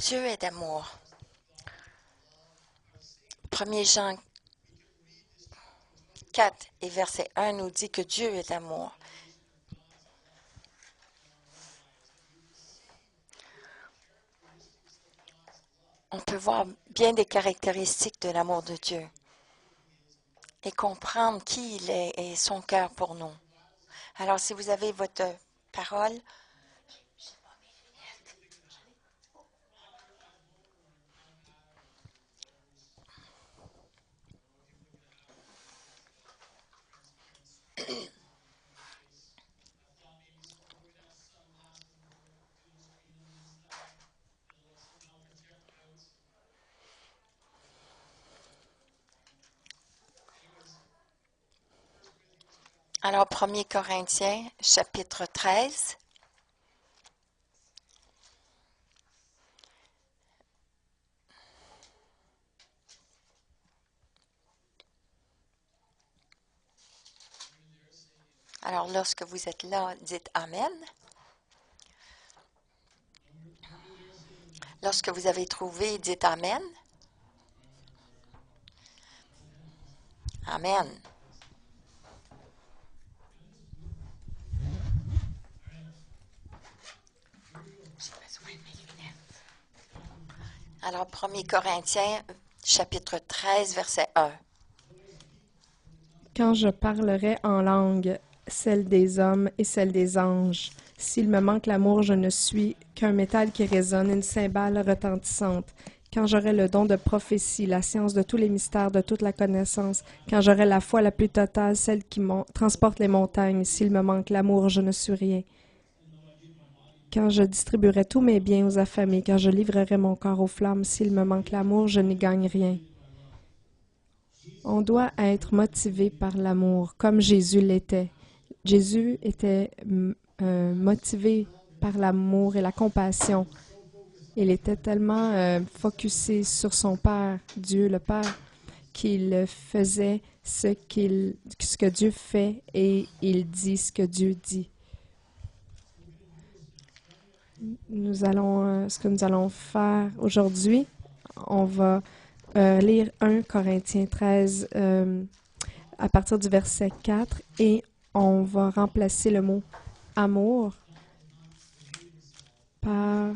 Dieu est amour. 1 Jean 4 et verset 1 nous dit que Dieu est amour. On peut voir bien des caractéristiques de l'amour de Dieu et comprendre qui il est et son cœur pour nous. Alors, si vous avez votre parole, alors 1 Corinthiens, chapitre 13. Alors, lorsque vous êtes là, dites Amen. Lorsque vous avez trouvé, dites Amen. Amen. Alors, 1 Corinthiens, chapitre 13, verset 1. Quand je parlerai en langue, celle des hommes et celle des anges, s'il me manque l'amour, je ne suis qu'un métal qui résonne, une cymbale retentissante. Quand j'aurai le don de prophétie, la science de tous les mystères, de toute la connaissance, quand j'aurai la foi la plus totale, celle qui transporte les montagnes, s'il me manque l'amour, je ne suis rien. Quand je distribuerai tous mes biens aux affamés, quand je livrerai mon corps aux flammes, s'il me manque l'amour, je n'y gagne rien. On doit être motivé par l'amour, comme Jésus l'était. Jésus était motivé par l'amour et la compassion. Il était tellement focusé sur son Père, Dieu le Père, qu'il faisait ce que Dieu fait et il dit ce que Dieu dit. Ce que nous allons faire aujourd'hui, on va lire 1 Corinthiens 13 à partir du verset 4 et on va remplacer le mot amour par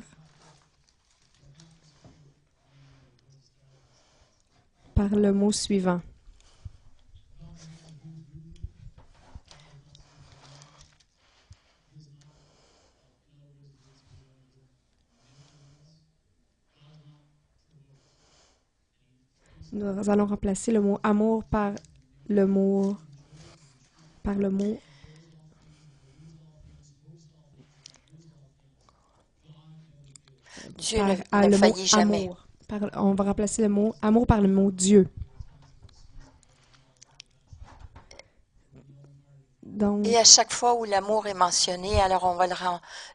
le mot suivant. Nous allons remplacer le mot amour par le mot Dieu ne le mot faillit jamais. amour. On va remplacer le mot amour par le mot Dieu. Donc, Et à chaque fois où l'amour est mentionné, alors on va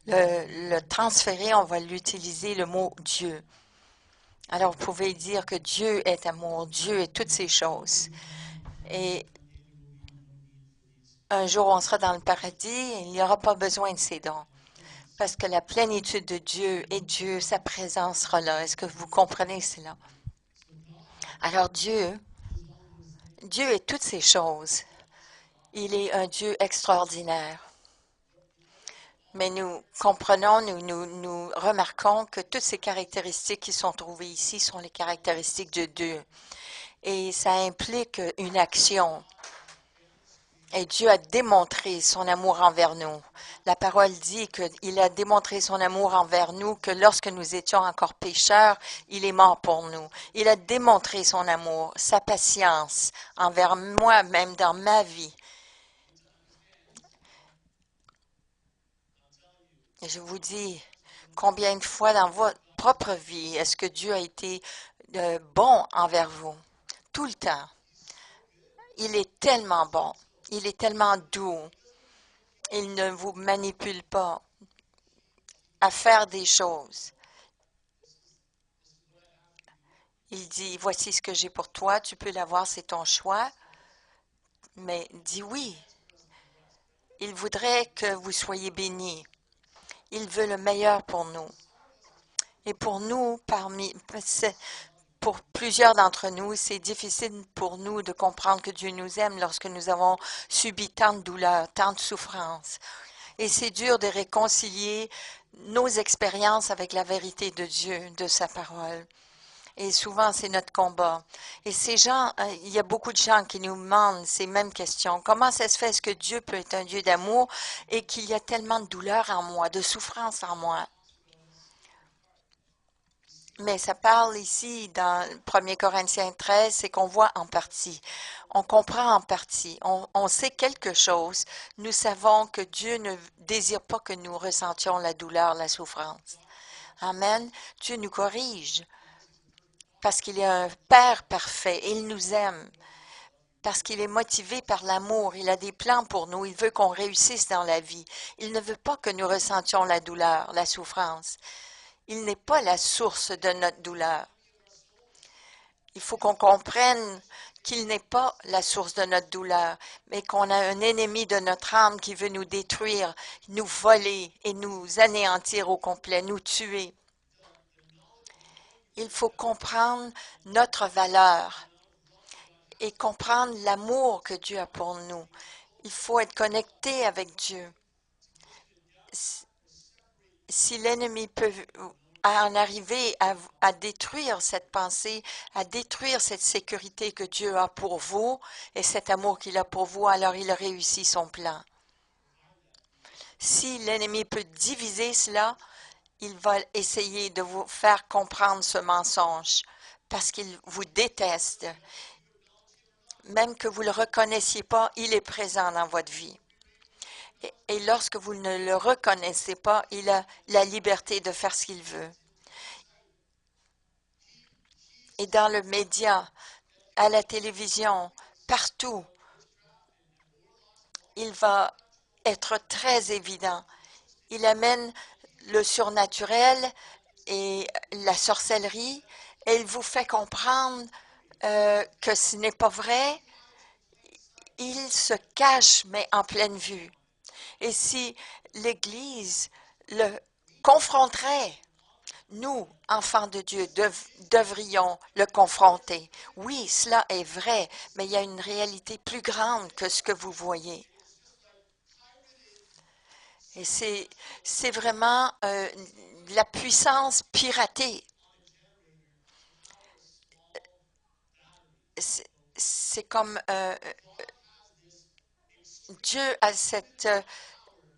le transférer, on va l'utiliser le mot Dieu. Alors vous pouvez dire que Dieu est amour, Dieu est toutes ces choses. Et un jour on sera dans le paradis et il n'y aura pas besoin de ces dons. Parce que la plénitude de Dieu et Dieu, sa présence sera là. Est-ce que vous comprenez cela? Alors Dieu est toutes ces choses. Il est un Dieu extraordinaire. Mais nous comprenons, nous remarquons que toutes ces caractéristiques qui sont trouvées ici sont les caractéristiques de Dieu. Et ça implique une action. Et Dieu a démontré son amour envers nous. La parole dit qu'il a démontré son amour envers nous, que lorsque nous étions encore pécheurs, il est mort pour nous. Il a démontré son amour, sa patience envers moi, même dans ma vie. Et je vous dis, combien de fois dans votre propre vie est-ce que Dieu a été bon envers vous? Tout le temps. Il est tellement bon. Il est tellement doux. Il ne vous manipule pas à faire des choses. Il dit, voici ce que j'ai pour toi, tu peux l'avoir, c'est ton choix, mais dis oui. Il voudrait que vous soyez bénis. Il veut le meilleur pour nous. Et pour nous, pour plusieurs d'entre nous, c'est difficile pour nous de comprendre que Dieu nous aime lorsque nous avons subi tant de douleurs, tant de souffrances. Et c'est dur de réconcilier nos expériences avec la vérité de Dieu, de sa parole. Et souvent, c'est notre combat. Et ces gens, il y a beaucoup de gens qui nous demandent ces mêmes questions. Comment ça se fait? Est-ce que Dieu peut être un Dieu d'amour et qu'il y a tellement de douleur en moi, de souffrance en moi? Mais ça parle ici dans 1 Corinthiens 13, c'est qu'on voit en partie. On comprend en partie. On sait quelque chose. Nous savons que Dieu ne désire pas que nous ressentions la douleur, la souffrance. Amen. Dieu nous corrige parce qu'il est un Père parfait et il nous aime. Parce qu'il est motivé par l'amour. Il a des plans pour nous. Il veut qu'on réussisse dans la vie. Il ne veut pas que nous ressentions la douleur, la souffrance. Il n'est pas la source de notre douleur. Il faut qu'on comprenne qu'il n'est pas la source de notre douleur, mais qu'on a un ennemi de notre âme qui veut nous détruire, nous voler et nous anéantir au complet, nous tuer. Il faut comprendre notre valeur et comprendre l'amour que Dieu a pour nous. Il faut être connecté avec Dieu. Si l'ennemi peut en arriver à détruire cette pensée, à détruire cette sécurité que Dieu a pour vous et cet amour qu'il a pour vous, alors il a réussi son plan. Si l'ennemi peut diviser cela, il va essayer de vous faire comprendre ce mensonge parce qu'il vous déteste. Même que vous ne le reconnaissiez pas, il est présent dans votre vie. Et lorsque vous ne le reconnaissez pas, il a la liberté de faire ce qu'il veut. Et dans le média, à la télévision, partout, il va être très évident. Il amène le surnaturel et la sorcellerie et il vous fait comprendre que ce n'est pas vrai. Il se cache, mais en pleine vue. Et si l'Église le confronterait, nous, enfants de Dieu, devrions le confronter. Oui, cela est vrai, mais il y a une réalité plus grande que ce que vous voyez. Et c'est vraiment la puissance piratée. C'est comme Dieu a cette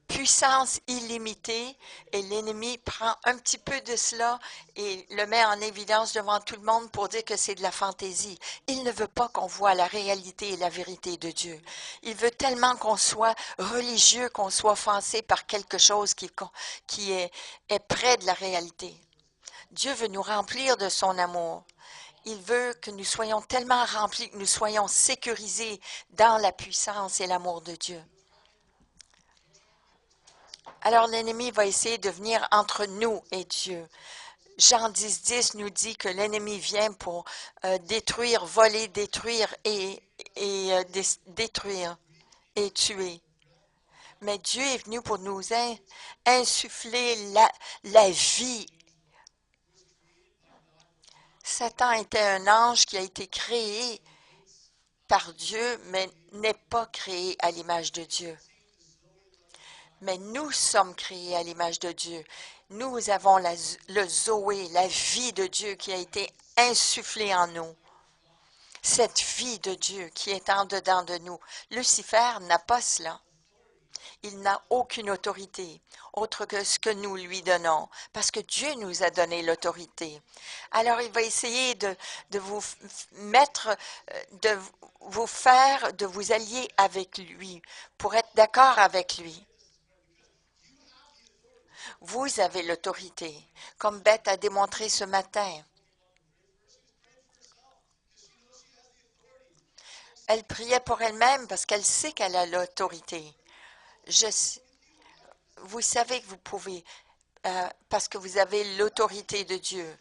puissance illimitée et l'ennemi prend un petit peu de cela et le met en évidence devant tout le monde pour dire que c'est de la fantaisie. Il ne veut pas qu'on voit la réalité et la vérité de Dieu. Il veut tellement qu'on soit religieux, qu'on soit offensé par quelque chose qui est près de la réalité. Dieu veut nous remplir de son amour. Il veut que nous soyons tellement remplis, que nous soyons sécurisés dans la puissance et l'amour de Dieu. Alors l'ennemi va essayer de venir entre nous et Dieu. Jean 10,10 nous dit que l'ennemi vient pour détruire, voler, détruire et détruire et tuer. Mais Dieu est venu pour nous insuffler la vie. Satan était un ange qui a été créé par Dieu, mais n'est pas créé à l'image de Dieu. Mais nous sommes créés à l'image de Dieu. Nous avons le Zoé, la vie de Dieu qui a été insufflée en nous. Cette vie de Dieu qui est en dedans de nous. Lucifer n'a pas cela. Il n'a aucune autorité autre que ce que nous lui donnons, parce que Dieu nous a donné l'autorité. Alors il va essayer de vous mettre, de vous faire, de vous allier avec lui, pour être d'accord avec lui. Vous avez l'autorité, comme Beth a démontré ce matin. Elle priait pour elle-même parce qu'elle sait qu'elle a l'autorité. Vous savez que vous pouvez, parce que vous avez l'autorité de Dieu,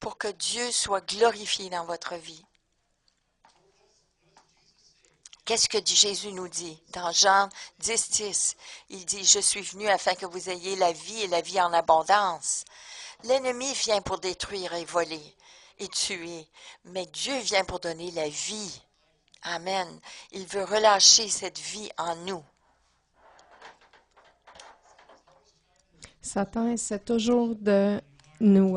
pour que Dieu soit glorifié dans votre vie. Qu'est-ce que Jésus nous dit? Dans Jean 10,10, il dit, « Je suis venu afin que vous ayez la vie et la vie en abondance. » L'ennemi vient pour détruire et voler et tuer, mais Dieu vient pour donner la vie. Amen. Il veut relâcher cette vie en nous. Satan essaie toujours de nous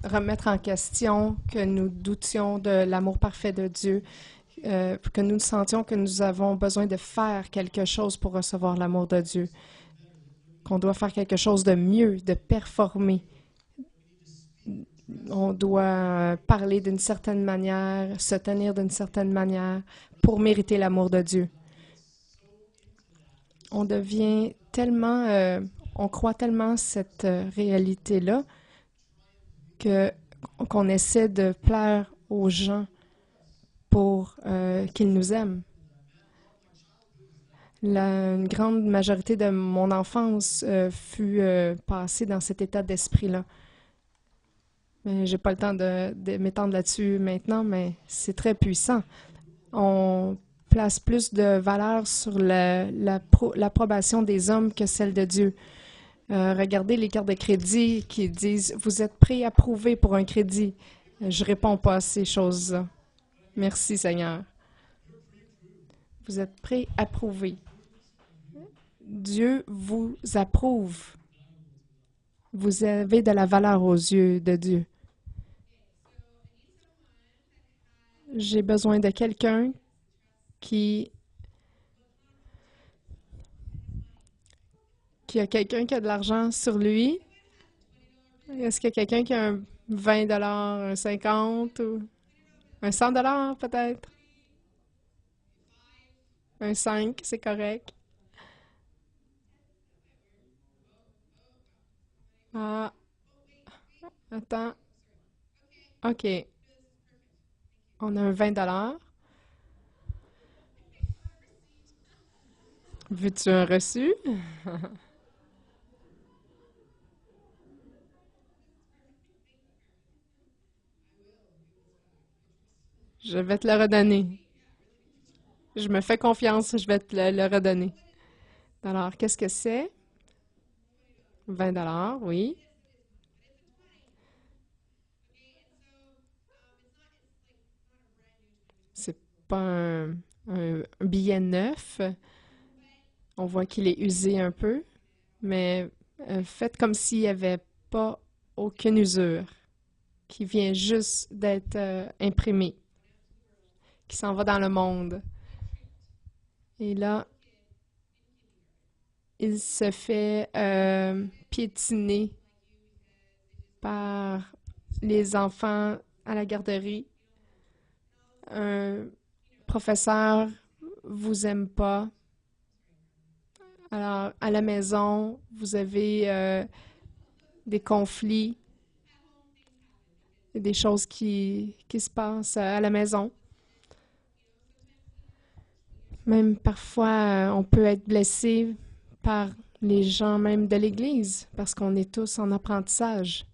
remettre en question, que nous doutions de l'amour parfait de Dieu, que nous sentions que nous avons besoin de faire quelque chose pour recevoir l'amour de Dieu, qu'on doit faire quelque chose de mieux, de performer. On doit parler d'une certaine manière, se tenir d'une certaine manière pour mériter l'amour de Dieu. On devient tellement, on croit tellement cette réalité-là qu'on essaie de plaire aux gens pour qu'ils nous aiment. Une grande majorité de mon enfance fut passée dans cet état d'esprit-là. Mais j'ai pas le temps de m'étendre là-dessus maintenant, mais c'est très puissant. On place plus de valeur sur l'approbation des hommes que celle de Dieu. Regardez les cartes de crédit qui disent « Vous êtes préapprouvé pour un crédit ». Je réponds pas à ces choses-là. Merci, Seigneur. Vous êtes préapprouvé. Dieu vous approuve. Vous avez de la valeur aux yeux de Dieu. J'ai besoin de quelqu'un qui a quelqu'un qui a de l'argent sur lui. Est-ce qu'il y a quelqu'un qui a un 20 un 50 ou un 100 peut-être? Un 5, c'est correct. Ah, attends. OK. On a un 20 $. Veux-tu un reçu? Je vais te le redonner. Je me fais confiance, je vais te le redonner. Alors, qu'est-ce que c'est? 20 $, oui. C'est pas un billet neuf. On voit qu'il est usé un peu, mais faites comme s'il n'y avait pas aucune usure, qui vient juste d'être imprimé, qui s'en va dans le monde. Et là, il se fait piétiner par les enfants à la garderie. Un professeur vous aime pas. Alors, à la maison, vous avez des conflits, des choses qui se passent à la maison. Même parfois, on peut être blessé par les gens même de l'Église, parce qu'on est tous en apprentissage.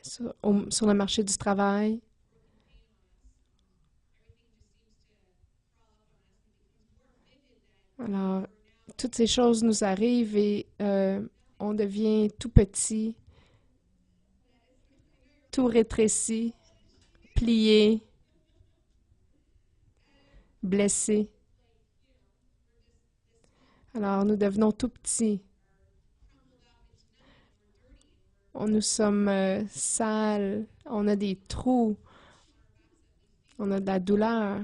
Sur le marché du travail, alors, toutes ces choses nous arrivent et on devient tout petit, tout rétréci, plié, blessé. Alors, nous devenons tout petits. Nous sommes sales, on a des trous, on a de la douleur.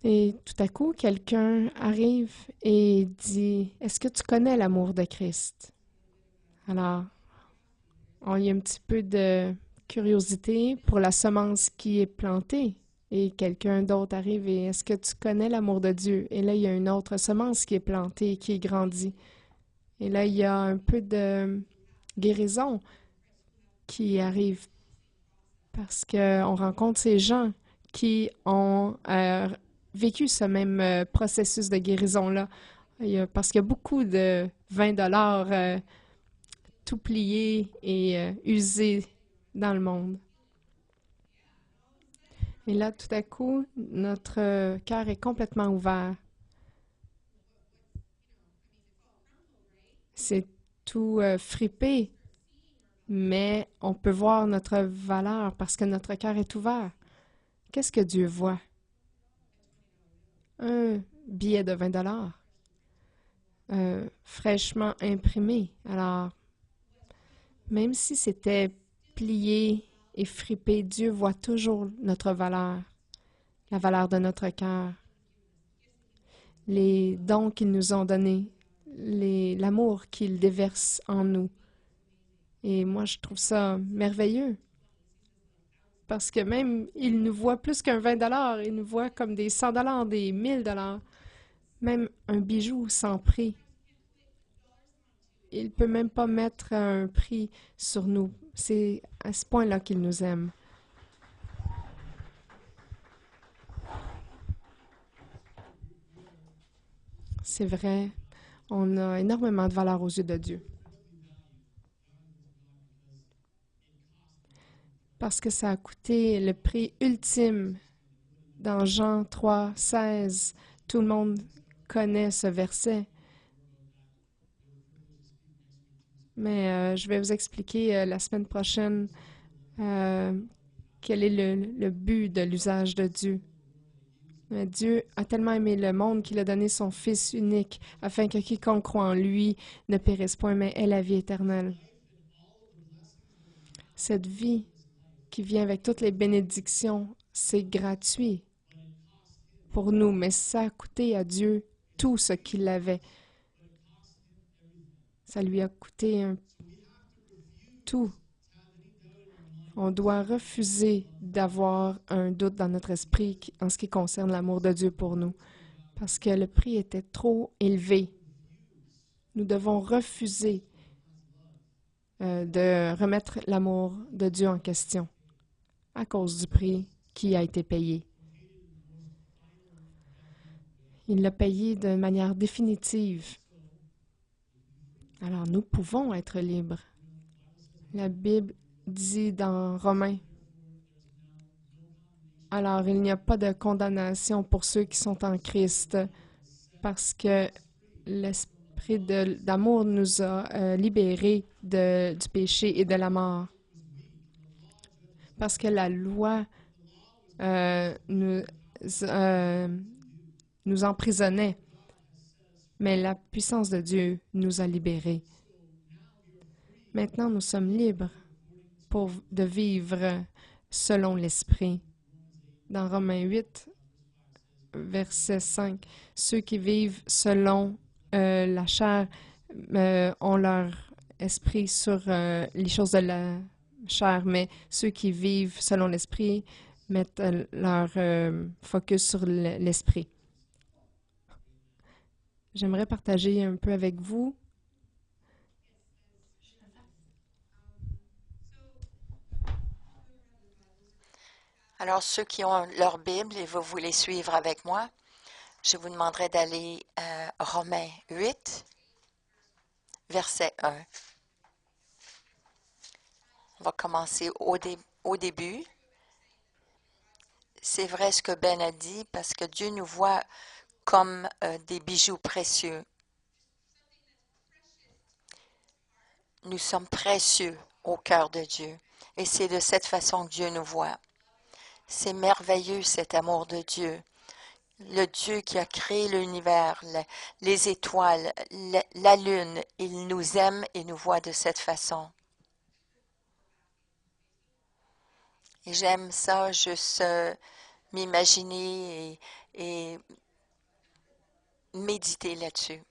Et tout à coup, quelqu'un arrive et dit, « Est-ce que tu connais l'amour de Christ? » Alors, on y a un petit peu de curiosité pour la semence qui est plantée. Et quelqu'un d'autre arrive et « Est-ce que tu connais l'amour de Dieu? » Et là, il y a une autre semence qui est plantée, qui est grandie. Et là, il y a un peu de guérison qui arrive parce qu'on rencontre ces gens qui ont vécu ce même processus de guérison-là. Parce qu'il y a beaucoup de 20 $ tout pliés et usés dans le monde. Et là, tout à coup, notre cœur est complètement ouvert. C'est tout fripé, mais on peut voir notre valeur parce que notre cœur est ouvert. Qu'est-ce que Dieu voit? Un billet de 20 $, fraîchement imprimé. Alors, même si c'était plié et fripé, Dieu voit toujours notre valeur, la valeur de notre cœur, les dons qu'ils nous ont donnés, l'amour qu'ils déversent en nous. Et moi, je trouve ça merveilleux. Parce que même, il nous voit plus qu'un 20 $, il nous voit comme des 100 $, des 1000 $, même un bijou sans prix. Il ne peut même pas mettre un prix sur nous. C'est à ce point-là qu'il nous aime. C'est vrai, on a énormément de valeur aux yeux de Dieu. Parce que ça a coûté le prix ultime. Dans Jean 3, 16, tout le monde connaît ce verset. Mais je vais vous expliquer la semaine prochaine quel est le but de l'usage de Dieu. Mais Dieu a tellement aimé le monde qu'il a donné son Fils unique, afin que quiconque croit en lui ne périsse point, mais ait la vie éternelle. Cette vie qui vient avec toutes les bénédictions, c'est gratuit pour nous, mais ça a coûté à Dieu tout ce qu'il avait. Ça lui a coûté tout. On doit refuser d'avoir un doute dans notre esprit en ce qui concerne l'amour de Dieu pour nous, parce que le prix était trop élevé. Nous devons refuser de remettre l'amour de Dieu en question à cause du prix qui a été payé. Il l'a payé de manière définitive. Alors nous pouvons être libres. La Bible dit dans Romains, alors il n'y a pas de condamnation pour ceux qui sont en Christ, parce que l'esprit d'amour nous a libérés du péché et de la mort. Parce que la loi nous emprisonnait, mais la puissance de Dieu nous a libérés. Maintenant, nous sommes libres de vivre selon l'Esprit. Dans Romains 8, verset 5, ceux qui vivent selon la chair ont leur esprit sur les choses de la chair, mais ceux qui vivent selon l'Esprit mettent leur focus sur l'Esprit. J'aimerais partager un peu avec vous. Alors, ceux qui ont leur Bible et vous voulez suivre avec moi, je vous demanderai d'aller à Romains 8, verset 1. On va commencer au début. C'est vrai ce que Ben a dit, parce que Dieu nous voit comme des bijoux précieux. Nous sommes précieux au cœur de Dieu. Et c'est de cette façon que Dieu nous voit. C'est merveilleux cet amour de Dieu. Le Dieu qui a créé l'univers, les étoiles, la lune, il nous aime et nous voit de cette façon. Et j'aime ça, juste m'imaginer et méditer là-dessus.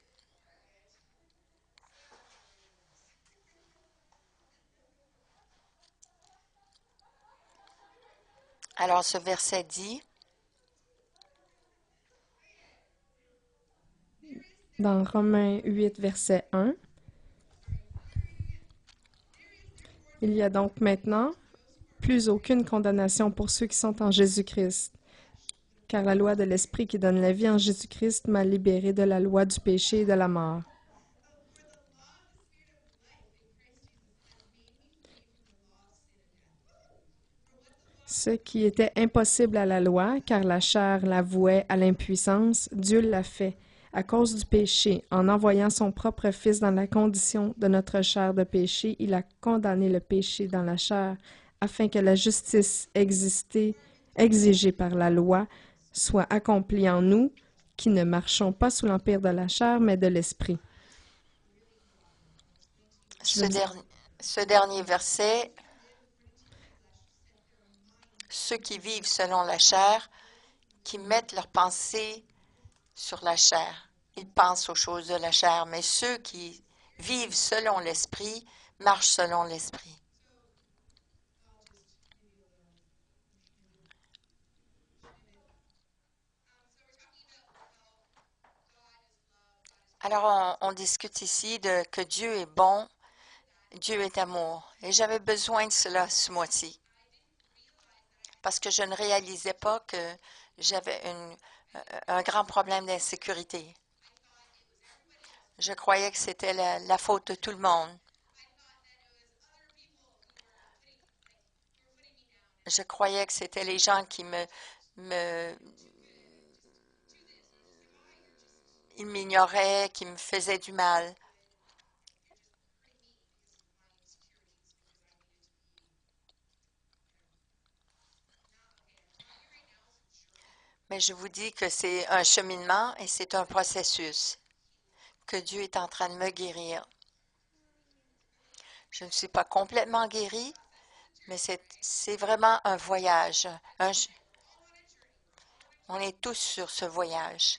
Alors ce verset dit, dans Romains 8, verset 1, il y a donc maintenant plus aucune condamnation pour ceux qui sont en Jésus-Christ, car la loi de l'Esprit qui donne la vie en Jésus-Christ m'a libéré de la loi du péché et de la mort. Ce qui était impossible à la loi, car la chair la vouait à l'impuissance, Dieu l'a fait, À cause du péché, en envoyant son propre Fils dans la condition de notre chair de péché, il a condamné le péché dans la chair, afin que la justice exigée par la loi soit accomplie en nous, qui ne marchons pas sous l'empire de la chair, mais de l'esprit. Ce, ce dernier verset, ceux qui vivent selon la chair, qui mettent leurs pensées sur la chair. Ils pensent aux choses de la chair, mais ceux qui vivent selon l'esprit marchent selon l'esprit. Alors, on discute ici de que Dieu est bon, Dieu est amour. Et j'avais besoin de cela ce mois-ci, parce que je ne réalisais pas que j'avais un grand problème d'insécurité. Je croyais que c'était la faute de tout le monde. Je croyais que c'était les gens qui ils m'ignoraient, qui me faisaient du mal. Mais je vous dis que c'est un cheminement et c'est un processus, que Dieu est en train de me guérir. Je ne suis pas complètement guérie, mais c'est vraiment un voyage. On est tous sur ce voyage.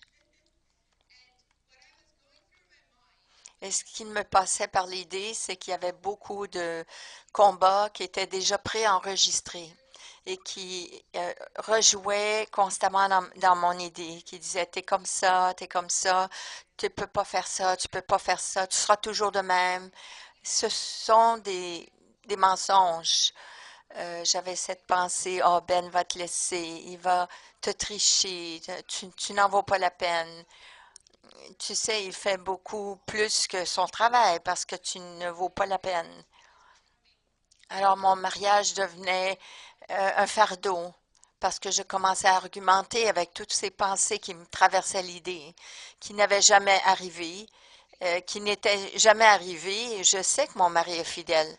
Et ce qui me passait par l'idée, c'est qu'il y avait beaucoup de combats qui étaient déjà préenregistrés et qui rejouaient constamment dans mon idée, qui disaient, t'es comme ça, tu peux pas faire ça, tu peux pas faire ça, tu seras toujours de même. Ce sont des mensonges. J'avais cette pensée, oh Ben va te laisser, il va te tricher, tu n'en vaut pas la peine. Tu sais, il fait beaucoup plus que son travail parce que tu ne vaux pas la peine. Alors mon mariage devenait un fardeau parce que je commençais à argumenter avec toutes ces pensées qui me traversaient l'idée, qui n'avaient jamais arrivé, qui n'étaient jamais arrivées. Et je sais que mon mari est fidèle.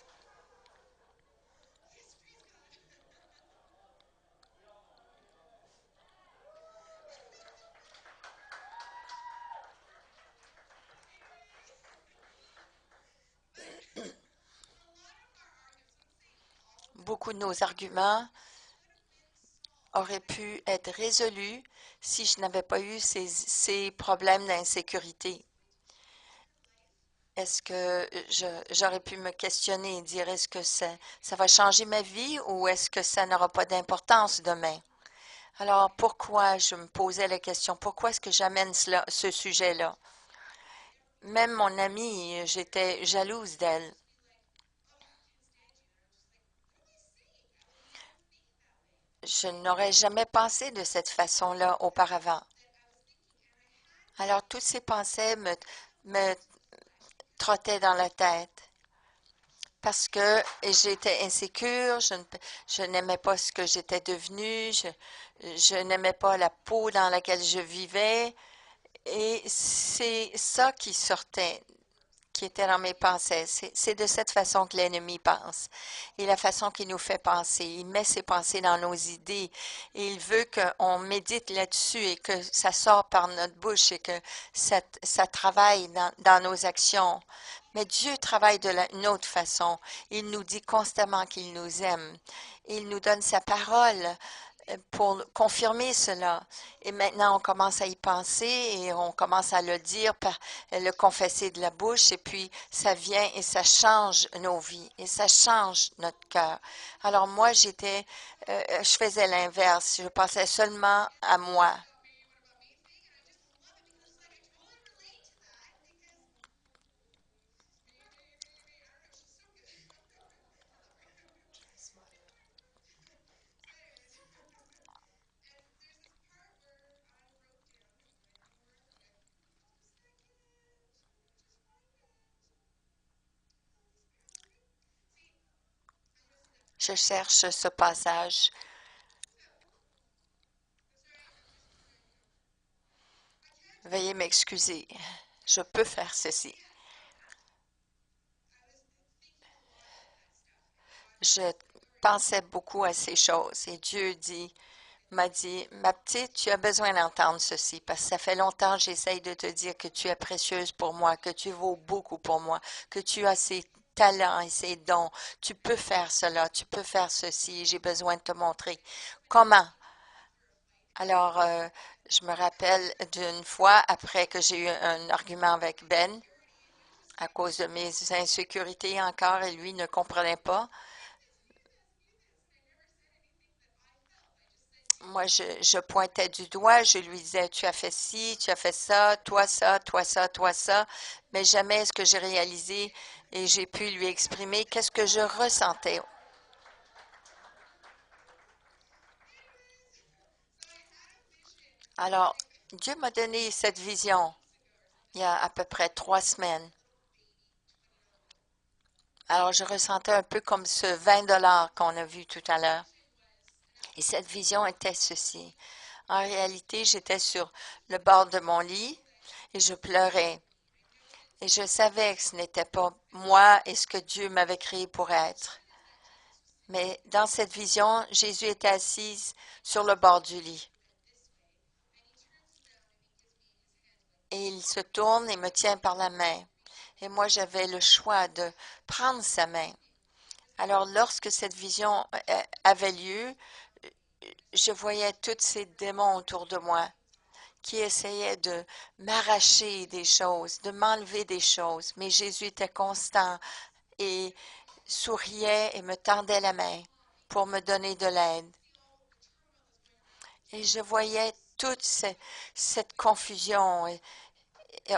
Beaucoup de nos arguments auraient pu être résolus si je n'avais pas eu ces problèmes d'insécurité. Est-ce que j'aurais pu me questionner et dire est-ce que ça va changer ma vie ou est-ce que ça n'aura pas d'importance demain? Alors, pourquoi je me posais la question, pourquoi est-ce que j'amène ce sujet-là? Même mon amie, j'étais jalouse d'elle. Je n'aurais jamais pensé de cette façon-là auparavant. Alors, toutes ces pensées me trottaient dans la tête. Parce que j'étais insécure, je n'aimais pas ce que j'étais devenue, je n'aimais pas la peau dans laquelle je vivais. Et c'est ça qui sortait, qui était dans mes pensées. C'est de cette façon que l'ennemi pense. Et la façon qu'il nous fait penser. Il met ses pensées dans nos idées. Et il veut qu'on médite là-dessus et que ça sort par notre bouche et que ça travaille dans nos actions. Mais Dieu travaille d'une autre façon. Il nous dit constamment qu'il nous aime. Il nous donne sa parole pour confirmer cela. Et maintenant, on commence à y penser et on commence à le dire, le confesser de la bouche, et puis ça vient et ça change nos vies et ça change notre cœur. Alors moi, je faisais l'inverse. Je pensais seulement à moi. Je cherche ce passage. Veuillez m'excuser. Je peux faire ceci. Je pensais beaucoup à ces choses et Dieu m'a dit, ma petite, tu as besoin d'entendre ceci parce que ça fait longtemps que j'essaye de te dire que tu es précieuse pour moi, que tu vaux beaucoup pour moi, que tu as ces talents et ces dons. Tu peux faire cela, tu peux faire ceci. J'ai besoin de te montrer comment. Alors, je me rappelle d'une fois, après que j'ai eu un argument avec Ben, à cause de mes insécurités encore, et lui ne comprenait pas. Moi, je pointais du doigt, je lui disais, tu as fait ci, tu as fait ça, toi ça, toi ça, toi ça, mais jamais est-ce que j'ai réalisé et j'ai pu lui exprimer qu'est-ce que je ressentais. Alors, Dieu m'a donné cette vision il y a à peu près 3 semaines. Alors, je ressentais un peu comme ce 20 $ qu'on a vu tout à l'heure. Et cette vision était ceci. En réalité, j'étais sur le bord de mon lit et je pleurais. Et je savais que ce n'était pas moi et ce que Dieu m'avait créé pour être. Mais dans cette vision, Jésus était assis sur le bord du lit. Et il se tourne et me tient par la main. Et moi, j'avais le choix de prendre sa main. Alors, lorsque cette vision avait lieu, je voyais tous ces démons autour de moi qui essayaient de m'arracher des choses, de m'enlever des choses. Mais Jésus était constant et souriait et me tendait la main pour me donner de l'aide. Et je voyais toute cette confusion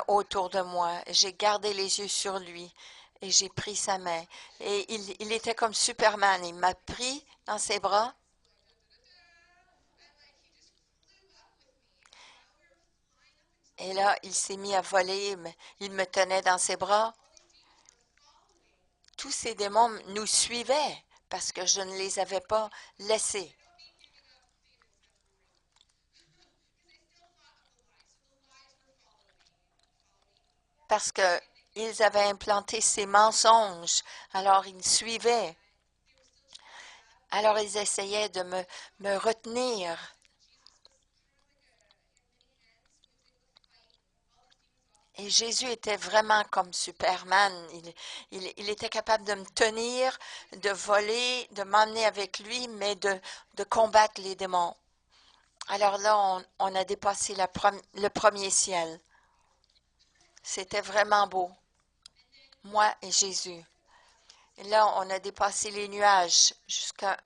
autour de moi. J'ai gardé les yeux sur lui et j'ai pris sa main. Et il était comme Superman. Il m'a pris dans ses bras. Et là, il s'est mis à voler. Il me tenait dans ses bras. Tous ces démons nous suivaient parce que je ne les avais pas laissés. Parce qu'ils avaient implanté ces mensonges. Alors, ils suivaient. Alors, ils essayaient de me retenir. Et Jésus était vraiment comme Superman. Il était capable de me tenir, de voler, de m'emmener avec lui, mais de combattre les démons. Alors là, on a dépassé le premier ciel. C'était vraiment beau. Moi et Jésus. Et là, on a dépassé les nuages jusqu'à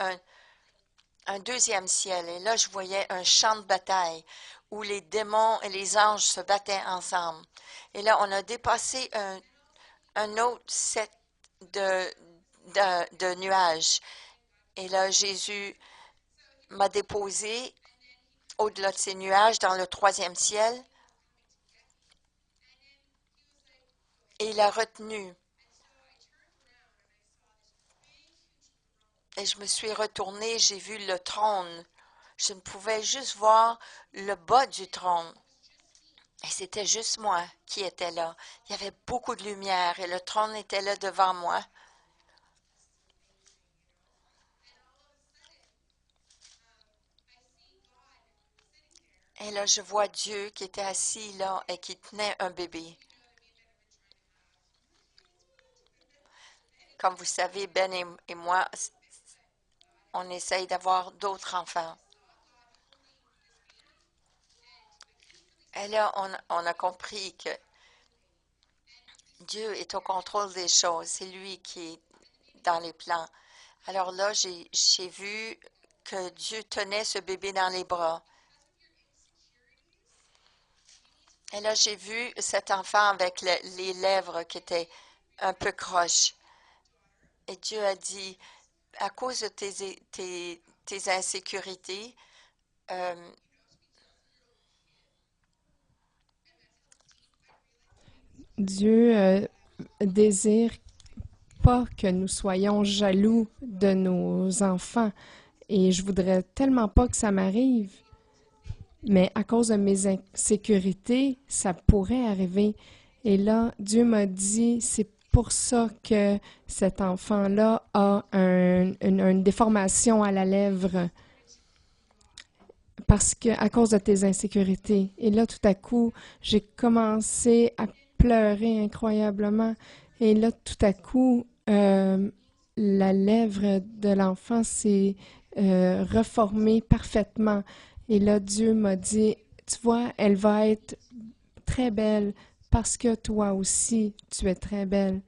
un deuxième ciel. Et là, je voyais un champ de bataille où les démons et les anges se battaient ensemble. Et là, on a dépassé un autre set de nuages. Et là, Jésus m'a déposé au-delà de ces nuages dans le troisième ciel. Et il a retenu. Et je me suis retournée, j'ai vu le trône. Je ne pouvais juste voir le bas du trône. Et c'était juste moi qui était là. Il y avait beaucoup de lumière et le trône était là devant moi. Et là, je vois Dieu qui était assis là et qui tenait un bébé. Comme vous savez, Ben et moi, on essaye d'avoir d'autres enfants. Et là, on a compris que Dieu est au contrôle des choses. C'est lui qui est dans les plans. Alors là, j'ai vu que Dieu tenait ce bébé dans les bras. Et là, j'ai vu cet enfant avec les lèvres qui étaient un peu croches. Et Dieu a dit, à cause de tes insécurités, euh, Dieu désire pas que nous soyons jaloux de nos enfants et je voudrais tellement pas que ça m'arrive. Mais à cause de mes insécurités, ça pourrait arriver. Et là, Dieu m'a dit, c'est pour ça que cet enfant-là a une déformation à la lèvre, parce que à cause de tes insécurités. Et là, tout à coup, j'ai commencé à pleurer incroyablement. Et là, tout à coup, la lèvre de l'enfant s'est reformée parfaitement. Et là, Dieu m'a dit, tu vois, elle va être très belle parce que toi aussi, tu es très belle.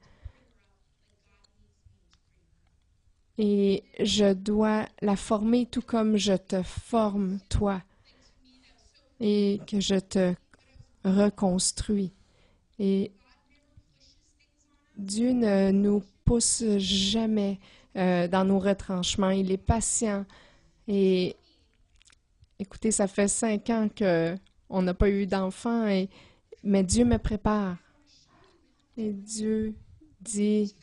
Et je dois la former tout comme je te forme, toi, et que je te reconstruis. Et Dieu ne nous pousse jamais dans nos retranchements. Il est patient. Et écoutez, ça fait 5 ans qu'on n'a pas eu d'enfant, mais Dieu me prépare. Et Dieu dit,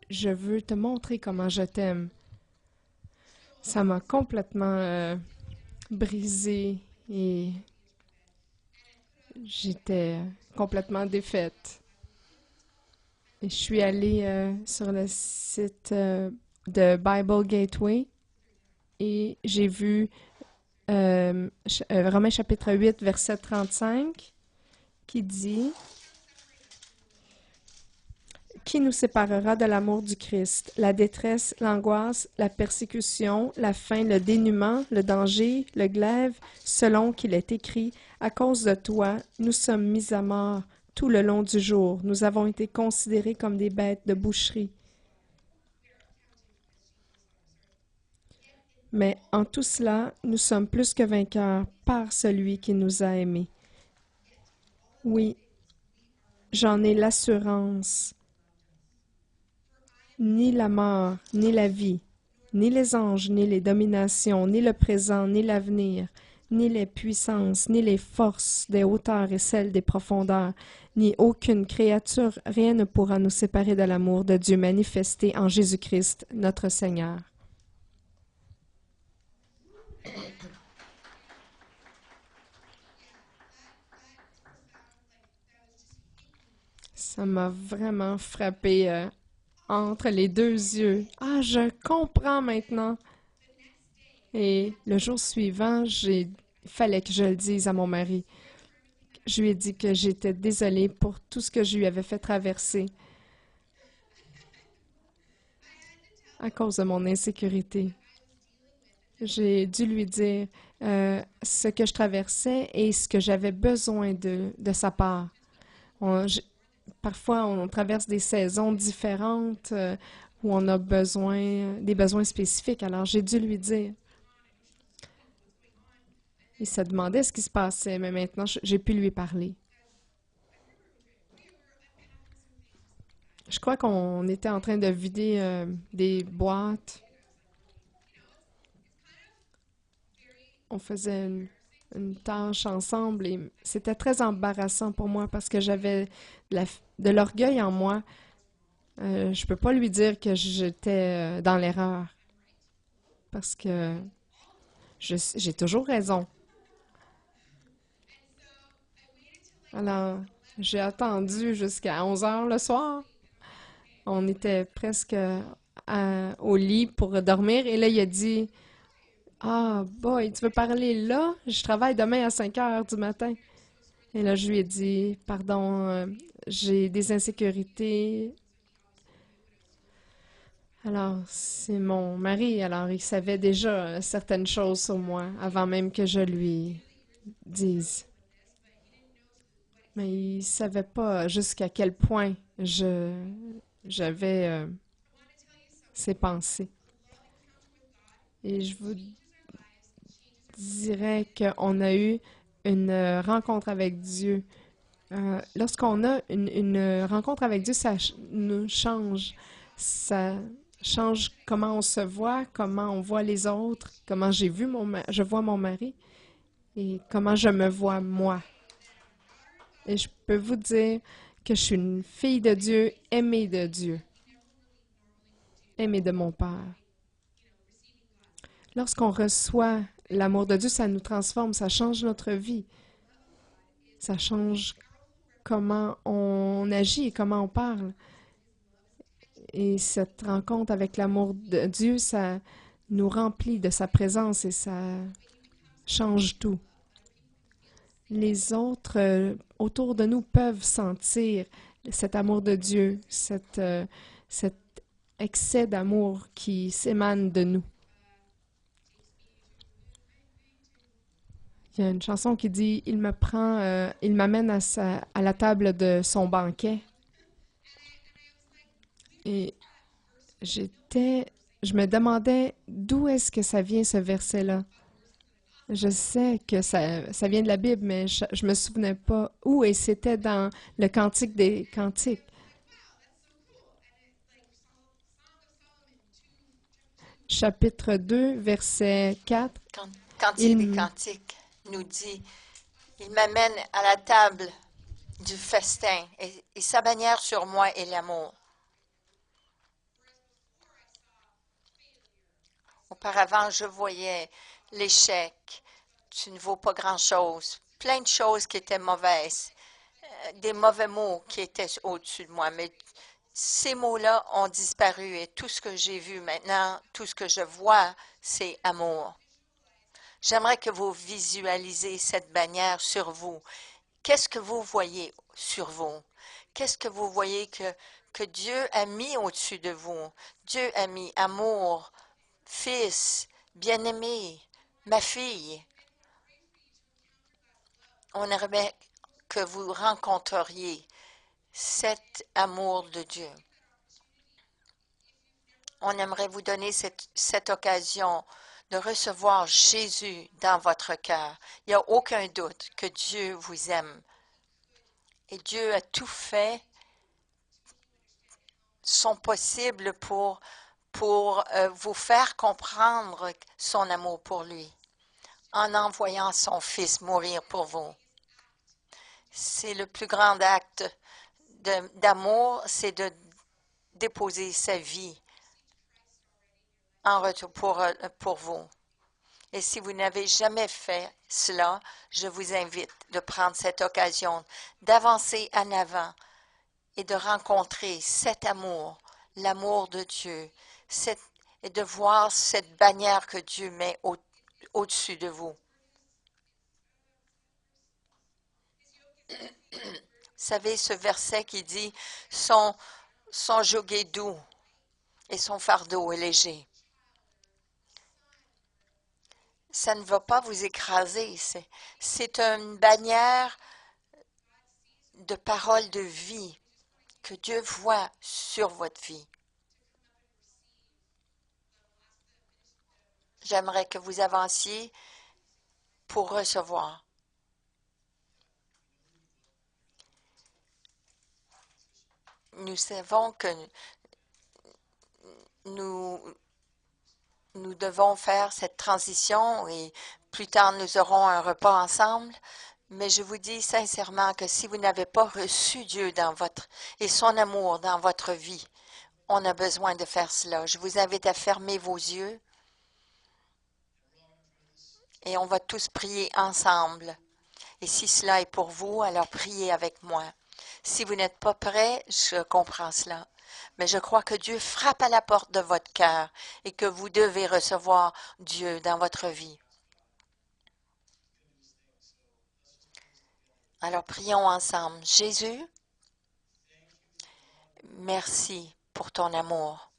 je veux te montrer comment je t'aime. Ça m'a complètement brisée et j'étais complètement défaite. Et je suis allée sur le site de Bible Gateway et j'ai vu Romains chapitre 8, verset 35, qui dit « Qui nous séparera de l'amour du Christ? La détresse, l'angoisse, la persécution, la faim, le dénuement, le danger, le glaive, selon qu'il est écrit, à cause de toi, nous sommes mis à mort tout le long du jour. Nous avons été considérés comme des bêtes de boucherie. Mais en tout cela, nous sommes plus que vainqueurs par celui qui nous a aimés. Oui, j'en ai l'assurance. Ni la mort, ni la vie, ni les anges, ni les dominations, ni le présent, ni l'avenir, ni les puissances, ni les forces des hauteurs et celles des profondeurs, ni aucune créature, rien ne pourra nous séparer de l'amour de Dieu manifesté en Jésus-Christ, notre Seigneur. Ça m'a vraiment frappé entre les deux yeux. Ah, je comprends maintenant. Et le jour suivant, il fallait que je le dise à mon mari. Je lui ai dit que j'étais désolée pour tout ce que je lui avais fait traverser à cause de mon insécurité. J'ai dû lui dire ce que je traversais et ce que j'avais besoin de sa part. Parfois, on traverse des saisons différentes où on a des besoins spécifiques. Alors, j'ai dû lui dire. Il se demandait ce qui se passait, mais maintenant, j'ai pu lui parler. Je crois qu'on était en train de vider des boîtes. On faisait une tâche ensemble et c'était très embarrassant pour moi parce que j'avais de l'orgueil en moi. Je peux pas lui dire que j'étais dans l'erreur parce que j'ai toujours raison. Alors, j'ai attendu jusqu'à 11 heures le soir. On était presque au lit pour dormir et là, il a dit « Ah, boy, tu veux parler là? Je travaille demain à 5 heures du matin. » Et là, je lui ai dit « Pardon, j'ai des insécurités. » Alors, c'est mon mari. Alors, il savait déjà certaines choses sur moi avant même que je lui dise. Mais il ne savait pas jusqu'à quel point j'avais ces pensées. Et je vous dirais qu'on a eu une rencontre avec Dieu. Lorsqu'on a une rencontre avec Dieu, ça nous change. Ça change comment on se voit, comment on voit les autres, comment je vois mon mari et comment je me vois moi. Et je peux vous dire que je suis une fille de Dieu, aimée de Dieu, aimée de mon Père. Lorsqu'on reçoit L'amour de Dieu, ça nous transforme, ça change notre vie. Ça change comment on agit et comment on parle. Et cette rencontre avec l'amour de Dieu, ça nous remplit de sa présence et ça change tout. Les autres autour de nous peuvent sentir cet amour de Dieu, cet excès d'amour qui s'émane de nous. Il y a une chanson qui dit « Il me prend, il m'amène à la table de son banquet. » Et je me demandais d'où est-ce que ça vient ce verset-là. Je sais que ça vient de la Bible, mais je me souvenais pas où, et c'était dans le Cantique des Cantiques. Chapitre 2, verset 4. Cantique des Cantiques nous dit, il m'amène à la table du festin et sa bannière sur moi est l'amour. Auparavant, je voyais l'échec, tu ne vaux pas grand-chose, plein de choses qui étaient mauvaises, des mauvais mots qui étaient au-dessus de moi, mais ces mots-là ont disparu et tout ce que j'ai vu maintenant, tout ce que je vois, c'est amour. J'aimerais que vous visualisez cette bannière sur vous. Qu'est-ce que vous voyez sur vous? Qu'est-ce que vous voyez que Dieu a mis au-dessus de vous? Dieu a mis amour, fils, bien-aimé, ma fille. On aimerait que vous rencontreriez cet amour de Dieu. On aimerait vous donner cette occasion de recevoir Jésus dans votre cœur. Il n'y a aucun doute que Dieu vous aime. Et Dieu a tout fait son possible pour vous faire comprendre son amour pour lui, en envoyant son Fils mourir pour vous. C'est le plus grand acte d'amour, c'est de déposer sa vie en retour pour vous. Et si vous n'avez jamais fait cela, je vous invite de prendre cette occasion d'avancer en avant et de rencontrer cet amour, l'amour de Dieu, et de voir cette bannière que Dieu met au-dessus de vous. Vous savez, ce verset qui dit « Son joug est doux et son fardeau est léger ». Ça ne va pas vous écraser. C'est une bannière de parole de vie que Dieu voit sur votre vie. J'aimerais que vous avanciez pour recevoir. Nous savons que nous devons faire cette transition et plus tard nous aurons un repas ensemble. Mais je vous dis sincèrement que si vous n'avez pas reçu Dieu et son amour dans votre vie, on a besoin de faire cela. Je vous invite à fermer vos yeux et on va tous prier ensemble. Et si cela est pour vous, alors priez avec moi. Si vous n'êtes pas prêt, je comprends cela. Mais je crois que Dieu frappe à la porte de votre cœur et que vous devez recevoir Dieu dans votre vie. Alors prions ensemble. Jésus, merci pour ton amour.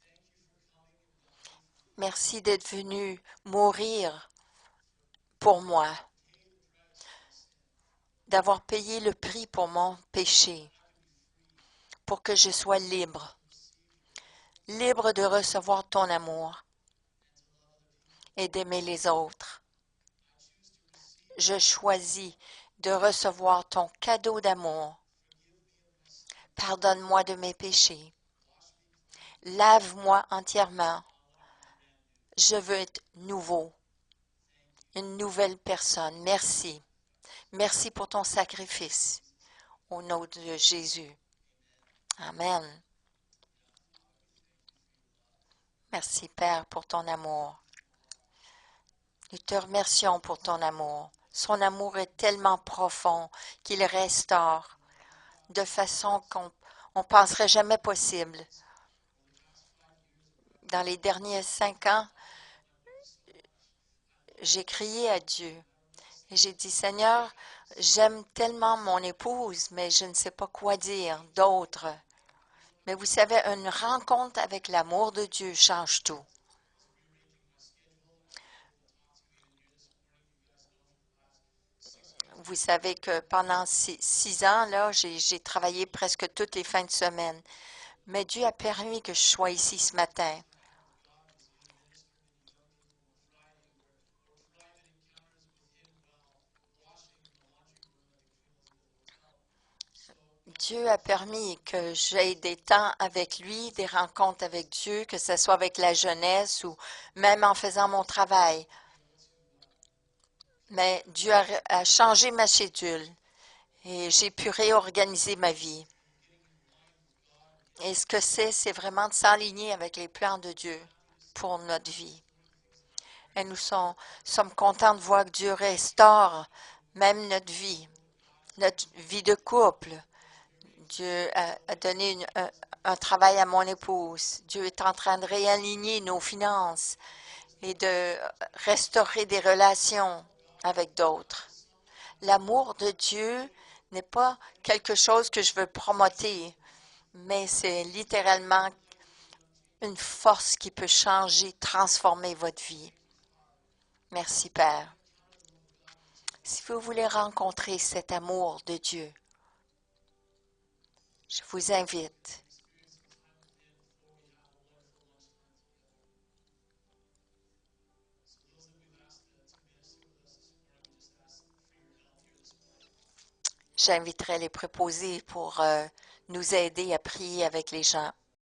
Merci d'être venu mourir pour moi, d'avoir payé le prix pour mon péché, pour que je sois libre, libre de recevoir ton amour et d'aimer les autres. Je choisis de recevoir ton cadeau d'amour. Pardonne-moi de mes péchés. Lave-moi entièrement. Je veux être nouveau, une nouvelle personne. Merci. Merci pour ton sacrifice. Au nom de Jésus. Amen. Merci, Père, pour ton amour. Nous te remercions pour ton amour. Son amour est tellement profond qu'il restaure de façon qu'on ne penserait jamais possible. Dans les derniers 5 ans, j'ai crié à Dieu et j'ai dit, Seigneur, j'aime tellement mon épouse, mais je ne sais pas quoi dire d'autre. Mais vous savez, une rencontre avec l'amour de Dieu change tout. Vous savez que pendant 6 ans, là, j'ai travaillé presque toutes les fins de semaine. Mais Dieu a permis que je sois ici ce matin. Dieu a permis que j'aie des temps avec lui, des rencontres avec Dieu, que ce soit avec la jeunesse ou même en faisant mon travail. Mais Dieu a changé ma cédule et j'ai pu réorganiser ma vie. Et ce que c'est vraiment de s'aligner avec les plans de Dieu pour notre vie. Et nous sommes contents de voir que Dieu restaure même notre vie de couple. Dieu a donné un travail à mon épouse. Dieu est en train de réaligner nos finances et de restaurer des relations avec d'autres. L'amour de Dieu n'est pas quelque chose que je veux promoter, mais c'est littéralement une force qui peut changer, transformer votre vie. Merci, Père. Si vous voulez rencontrer cet amour de Dieu, je vous invite. J'inviterai les préposés pour nous aider à prier avec les gens.